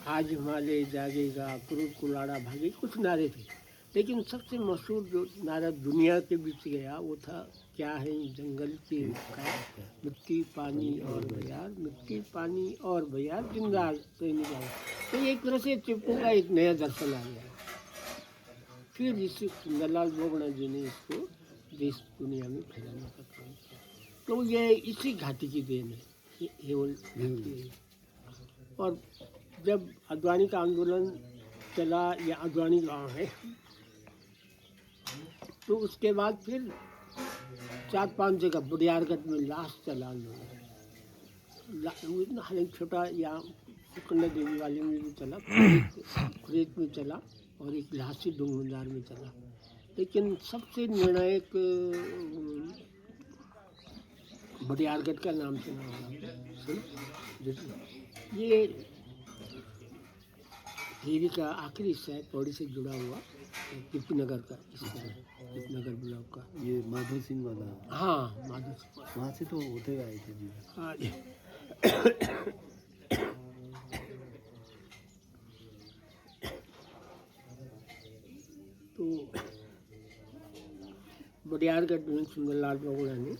आज हिमालय जागेगा, क्रूर कुलाड़ा भागे, कुछ नारे थे। लेकिन सबसे मशहूर जो नारा दुनिया के बीच गया वो था, क्या है जंगल के ख़ैर, मिट्टी पानी और बयार, मिट्टी पानी और बयार, जिंदा तो नहीं जाए। तो एक तरह से टिप्पू का एक नया दर्शन आ गया। फिर इसी सुंदरलाल बोगड़ा जी ने इसको देश दुनिया में फैलाने का काम किया। तो ये इसी घाटी की देन है, ये हेवल घाटी है। और जब अद्वानी का आंदोलन चला, या अद्वानी गांव है, तो उसके बाद फिर 4-5 जगह बुढ़ियारगढ़ में लास्ट चला आंदोलन। हालांकि छोटा यहाँ सुकन्या देवी वाले में भी चला, कुरेत में चला, और एक लासी डोंगरदार में चला। लेकिन सबसे निर्णायक बुढ़ियारगढ़ का नाम सुना होगा। ये देवी का आखिरी हिस्सा है, पौड़ी से जुड़ा हुआ, कीर्तिनगर का हिस्सा है, कीर्तिनगर ब्लॉक का। ये माधो सिंह वाला? हाँ, माधो सिंह वहाँ से तो होते आए थे जी। हाँ जी। तो बुढ़ियारगढ़ में सुंदरलाल बोगड़ा ने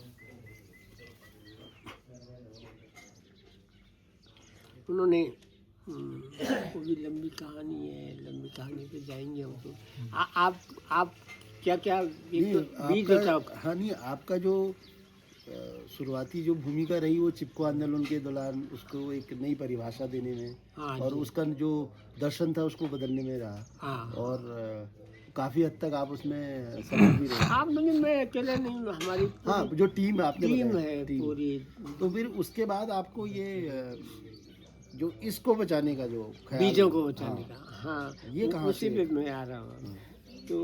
उन्होंने वो भी लंबी कहानी है, लंबी कहानी पे जाएंगे हम तो। आप क्या क्या बीज बताओ। हाँ नहीं, आपका जो शुरुआती जो भूमिका रही वो चिपको आंदोलन के दौरान उसको एक नई परिभाषा देने में, हाँ और उसका जो दर्शन था उसको बदलने में रहा। हाँ, और काफ़ी हद तक आप उसमें समझ भी रहे। आप नहीं, मैं अकेला नहीं हूँ, हमारी हाँ, जो टीम आपने टीम बताया, है टीम। पूरी। तो फिर उसके बाद आपको ये जो इसको बचाने का जो ख्याल, बीजों को बचाने हाँ, का, हाँ, ये कहाँ उसी से? पे मैं आ रहा हूँ। तो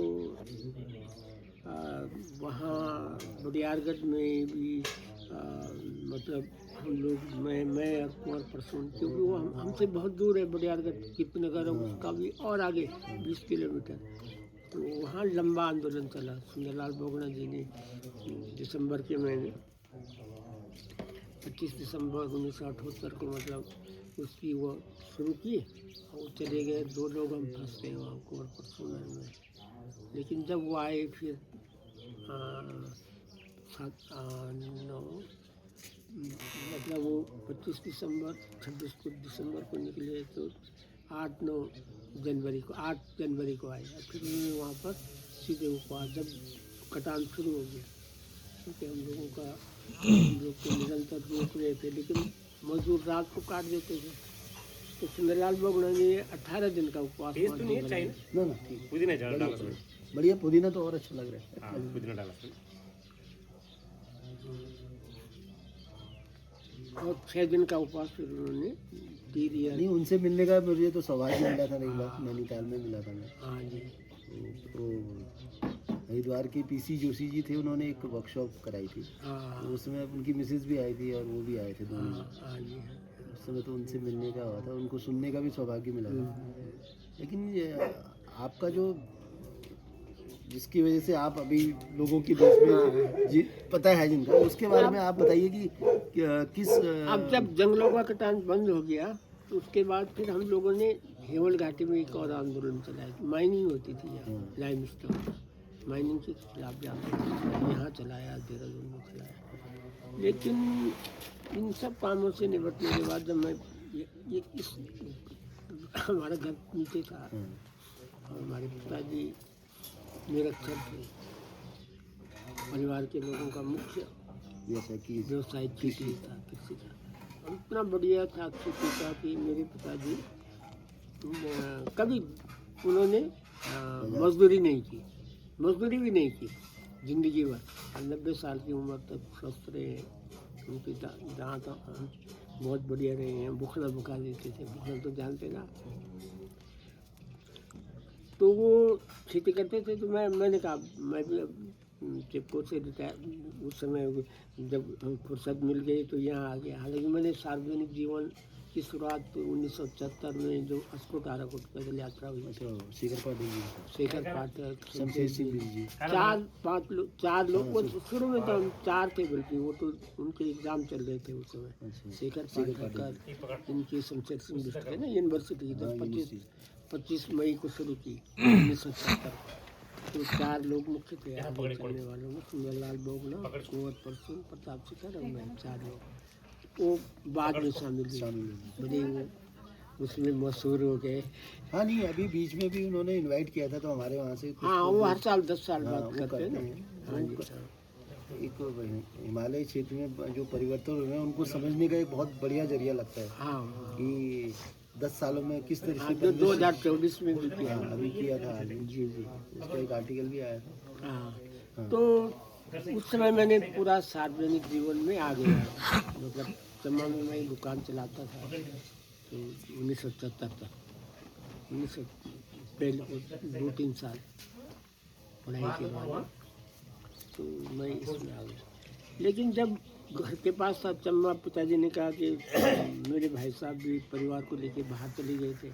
वहाँ बुढ़ियारगढ़ में भी मतलब हम लोग, मैं और कुंवर प्रसून, क्योंकि वो हमसे बहुत दूर है बुढ़ियारगढ़, कीर्तिनगर है उसका भी और आगे 20 किलोमीटर। तो वहाँ लंबा आंदोलन चला। सुंदरलाल बोगड़ा जी ने दिसंबर के महीने 25 दिसंबर 1978 को मतलब उसकी वो शुरू की, और वो चले गए। 2 लोग हम फंस गए वहाँ कुंवर प्रसून में। लेकिन जब वो आए फिर 9 मतलब वो 25 दिसंबर 26 को दिसंबर को निकले, तो 8-9 जनवरी को 8 जनवरी को आए। फिर उन्होंने वहाँ पर सीधे उपवास, जब कटान शुरू हो गया, क्योंकि हम लोग को निरंतर रोक रहे थे, लेकिन मजदूर रात को काट देते थे। तो सुंदरलाल बोगड़ा ने 18 दिन का उपवास। तो नहीं चाहिए ना, ना ठीक, पुदीना डाला, बढ़िया, पुदीना तो और अच्छा लग रहा है। हाँ, पुदीना डाला और 6 दिन का उपवास फिर उन्होंने दे दिया। नहीं, उनसे मिलने का मुझे तो सौभाग्य मिला था, एक बार नैनीताल में मिला था मैं। हाँ जी। तो हरिद्वार के पीसी जोशी जी थे, उन्होंने एक वर्कशॉप कराई थी। हाँ, तो उसमें उनकी मिसेज भी आई थी और वो भी आए थे दोनों। हाँ जी। उस समय तो उनसे मिलने का हुआ था, उनको सुनने का भी सौभाग्य मिला था। लेकिन ये आपका जो, जिसकी वजह से आप अभी लोगों की देश में जी पता है जिनका, उसके बारे में आप बताइए कि किस अब जब जंगलों का कटान बंद हो गया, तो उसके बाद फिर हम लोगों ने हेवल घाटी में एक और आंदोलन चलाया। माइनिंग होती थी यहाँ, लाइमस्टोन माइनिंग के खिलाफ यहाँ चलाया, देहरादून में चलाया। लेकिन इन सब कामों से निपटने के बाद जब मैं ये इस हमारा घर नीचे था, और हमारे पिताजी निरक्षर थे, परिवार के लोगों का मुख्य व्यवसाय खेती था, कृषि था। और इतना बढ़िया था खेती का कि मेरे पिताजी कभी उन्होंने मजदूरी नहीं की, मजदूरी भी नहीं की जिंदगी भर। 90 साल की उम्र तक स्वस्थ रहे हैं। उनके दांत बहुत बढ़िया रहे हैं। बुखला बुखा देते थे, बुखल तो जानते ना। तो वो खेती करते थे। तो मैंने कहा मैं भी चिपको से रिटायर, उस समय जब फुर्सत मिल गई तो यहाँ आ गया। हालांकि मैंने सार्वजनिक जीवन इसकी शुरुआत 1977 में जो अस्कोट आराकोट पैदल यात्रा हुई, अच्छा शेखर पाटिल जी, शेखर पाठक, शमशेर सिंह जी, 4 लोग वो शुरू में तो हम 4 थे, बल्कि वो तो उनके एग्जाम चल रहे थे उस समय। अच्छा शेखर पाठक, इनकी शमशेर सिंह बिष्ट है ना यूनिवर्सिटी की, हाँ, 25 मई को शुरू की 1977। तो 4 लोग मुख्य थे आगे चलने वालों में, सुंदरलाल बोगला, कुंवर परसुन, प्रताप शिखर और मैं, 4 लोग। वो बाद में शामिल हुए, बड़े वो उसमें मशहूर हो गए। हाँ नहीं अभी बीच में भी उन्होंने इनवाइट किया था तो हमारे वहाँ से कुछ हाँ, वो हर साल 10 साल हाँ, बाद वो करते हैं ना। हैं। हाँ जी, एक हिमालय क्षेत्र में जो परिवर्तन हुए हैं उनको समझने का एक बहुत बढ़िया जरिया लगता है हाँ कि 10 सालों में किस तरह हाँ, से जो 2024 में भी किया। हाँ, अभी किया था अभी जी जी। उसका एक आर्टिकल भी आया था। हाँ, हाँ। तो उस समय मैंने पूरा सार्वजनिक जीवन में आ गया, मतलब चम्बा में मैं दुकान चलाता था, तो 1977 तक, 1900 पहले 2-3 साल पढ़ाई के बाद तो मैं इसमें आ गया। लेकिन जब घर के पास था चम्बा, पिताजी ने कहा कि मेरे भाई साहब भी परिवार को लेके बाहर चले गए थे,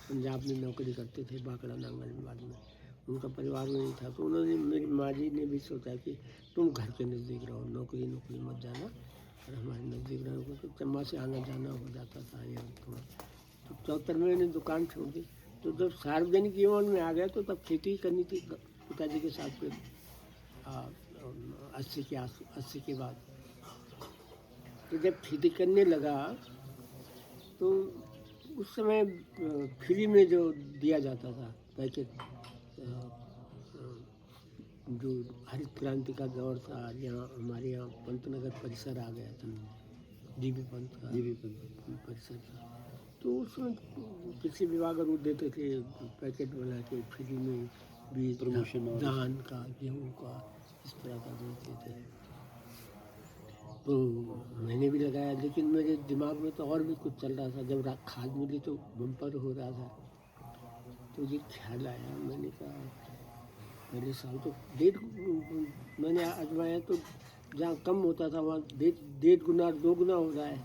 पंजाब में नौकरी करते थे, बाकड़ा नांगलबाद में, उनका परिवार में नहीं था। तो उन्होंने, मेरी माँ जी ने भी सोचा कि तुम घर के नज़दीक रहो, नौकरी मत जाना, और हमारे नज़दीक रहोगे तो चम्बा से आना जाना हो जाता था ये थोड़ा। तो 74 में मैंने दुकान छोड़ दी। तो जब सार्वजनिक जीवन में आ गया तो तब खेती करनी थी पिताजी के साथ फिर 80 के बाद। तो जब खेती करने लगा तो उस समय फ्री में जो दिया जाता था पैकेट, जो हरित क्रांति का दौर था, यहाँ हमारे यहाँ पंतनगर परिसर आ गया था, जीबी पंत का परिसर था। तो उसमें कृषि विभाग और देते थे पैकेट बना के फ्री में, बीज, प्रमोशन धान का, गेहूँ का, इस तरह का देते थे। तो मैंने भी लगाया, लेकिन मेरे दिमाग में तो और भी कुछ चल रहा था। जब खाद मिली तो बम्पर हो रहा था, तो ये ख्याल आया, मैंने कहा पहले साल तो मैंने आजमाया तो जहाँ कम होता था वहाँ 1.5 गुना 2 गुना हो रहा है।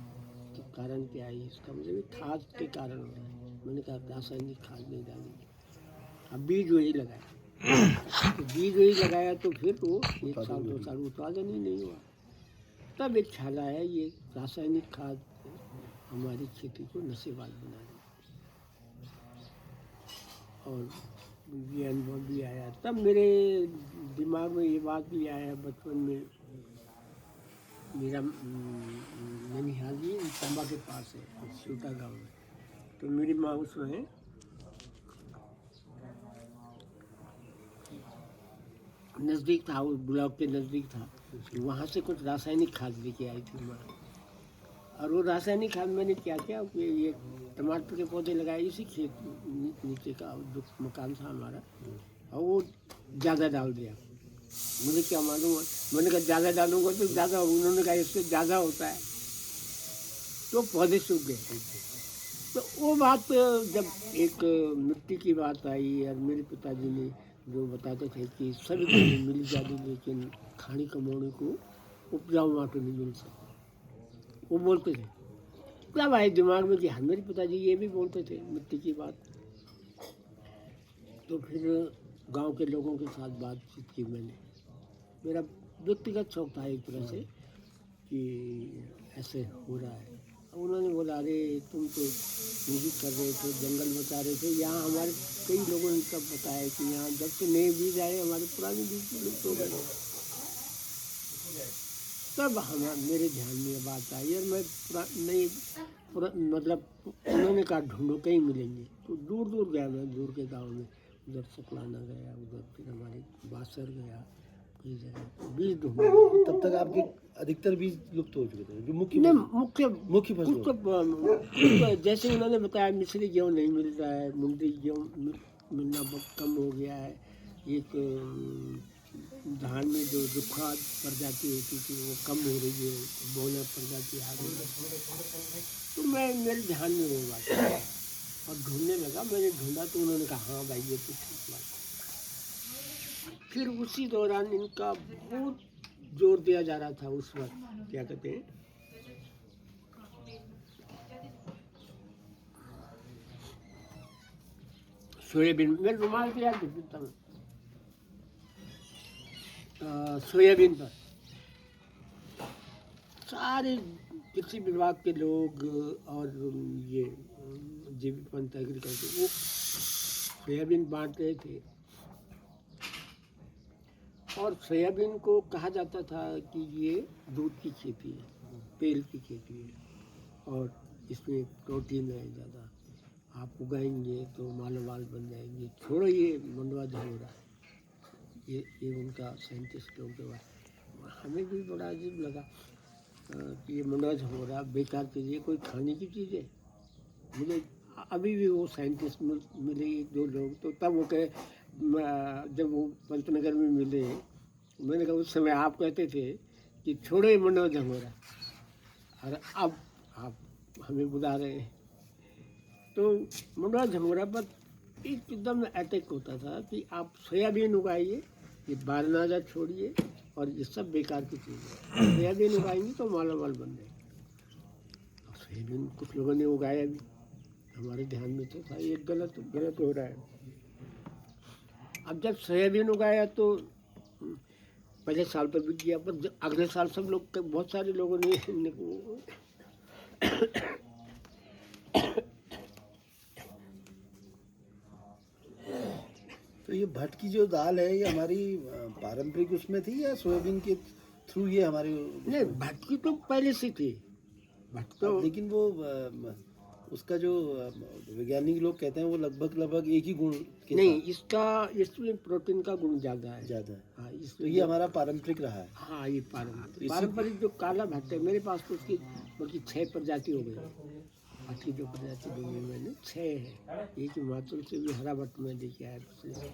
तो कारण क्या है इसका? मुझे खाद के कारण हो रहा है। मैंने कहा रासायनिक खाद नहीं डालेंगे, अब बीज वही लगाया। तो बीज वही लगाया तो फिर वो 1 साल 2 साल उत्पादन ही नहीं हुआ। तब एक ख्याल आया, ये रासायनिक खाद हमारी खेती को नशेबाज बना रही, और ये अनुभव भी आया। तब मेरे दिमाग में ये बात भी आया, बचपन में मेरा ननिहाल जी चंबा के पास है, छोटा गांव में। तो मेरी माँ उसमें नज़दीक था, उस ब्लॉक के नज़दीक था, वहाँ से कुछ रासायनिक खाद लेके आई थी माँ। और वो रासायनिक खाद मैंने क्या किया कि ये टमाटर के पौधे लगाए इसी खेत नीचे का जो मकान था हमारा, और वो ज़्यादा डाल दिया। मुझे क्या मालूम, मैंने कहा ज़्यादा डालूंगा तो ज़्यादा, उन्होंने कहा इससे ज़्यादा होता है, तो पौधे सूख गए। तो वो बात जब एक मिट्टी की बात आई, और मेरे पिताजी ने जो बताते थे कि सभी चीज़ें मिल जाती, लेकिन खाने कमाने को उपजाऊ माटी नहीं मिल सकती, वो बोलते थे। तब आए दिमाग में कि हाँ, मेरे पिताजी ये भी बोलते थे मिट्टी की बात। तो फिर गांव के लोगों के साथ बातचीत की मैंने, मेरा व्यक्तिगत शौक था एक तरह से कि ऐसे हो रहा है। अब उन्होंने बोला, अरे तुम तो म्यूजिक कर रहे थे, जंगल बचा रहे थे, यहाँ हमारे कई लोगों ने तब बताया कि यहाँ जब से नए बीज आए हमारे पुराने बीज लुप्त हो गए। तब मेरे ध्यान में ये बात आई, और मैं मतलब उन्होंने कहा ढूंढो कहीं मिलेंगे। तो दूर दूर गया मैं, दूर के गांव में, उधर सकलाना गया, उधर फिर हमारे बासर गया, कई जगह बीज ढूंढे। तब तक आपके अधिकतर बीज लुप्त हो चुके थे, जो मुख्य मुख्य फसलों तो जैसे उन्होंने बताया, मिश्री गेहूँ नहीं मिल रहा है, मुंडी गेहूँ मिलना बहुत कम हो गया है, एक धान में जो रुखा प्रजाति होती थी वो कम हो रही है, बोना प्रजाति आ रही है। तो मेरे ध्यान में वो बात आई और ढूंढने लगा। मैंने ढूंढा तो उन्होंने कहा हाँ भाई ये तो ठीक बात है। फिर उसी दौरान इनका बहुत जोर दिया जा रहा था उस वक्त, क्या कहते हैं, सोयाबीन मैं रुमाल पे याद देता हूँ। सोयाबीन पर सारे कृषि विभाग के लोग और ये जीवित पंत एग्रीकल्चर वो सोयाबीन बांट रहे थे। और सोयाबीन को कहा जाता था कि ये दूध की खेती है, तेल की खेती है और इसमें प्रोटीन है ज़्यादा, आप उगाएंगे तो मालो माल बन जाएंगे। छोड़ो ये मंडवा झंगोरा, ये उनका साइंटिस्टों के बाद हमें भी बड़ा अजीब लगा कि ये मंडवा झंगोरा बेकार चीज़ है, कोई खाने की चीज़ है। मुझे अभी भी वो साइंटिस्ट मिले एक दो लोग, तो तब वो कहे जब वो पंतनगर में मिले, मैंने कहा उस समय आप कहते थे कि छोड़ो ये मंडवा झंगोरा, और अब आप हमें बुला रहे हैं। तो मंडवा झंगोरा पर एकदम अटैक होता था कि आप सोयाबीन उगाइए, ये बारनाजा छोड़िए और ये सब बेकार की चीज़ है। सोयाबीन उगाएंगे तो माला माल बन जाएगी। और सोयाबीन कुछ लोगों ने उगाया भी, हमारे ध्यान में तो था ये गलत हो रहा है। अब जब सोयाबीन उगाया तो पहले साल तो बिक गया, पर अगले साल सब लोग बहुत सारे लोगों ने तो ये भट की जो दाल है ये हमारी पारंपरिक उसमें थी या सोयाबीन के थ्रू ये हमारी? नहीं, भट की तो पहले से थी, भट तो लेकिन वो उसका जो वैज्ञानिक लोग कहते हैं वो लगभग एक ही गुण के नहीं, इसमें प्रोटीन का गुण ज़्यादा है। ज़्यादा है। हाँ, तो इसमें ये हमारा पारंपरिक रहा है। हाँ, ये पारंपरिक जो काला भट्ट है मेरे पास तो उसकी बल्कि 6 प्रजाति हो गई। भट्ट की जो प्रजाति दी है मैंने 6 है। एक हिमाचल से भी हरा भट्ट में लेके आया पिछले।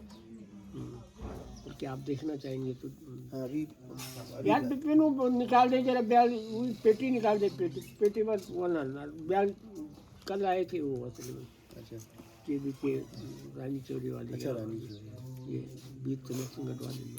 और क्या आप देखना चाहेंगे तो हाँ, अभी यार बिपिन वो निकाल दे जरा, ब्याल वही पेटी निकाल दे, पेटी बस वो ना ब्याल कल आए थे वो असल में। अच्छा, के रानी चौरी वाली। अच्छा, रानी चौरी। ये बीच सिंह गढ़वाली में।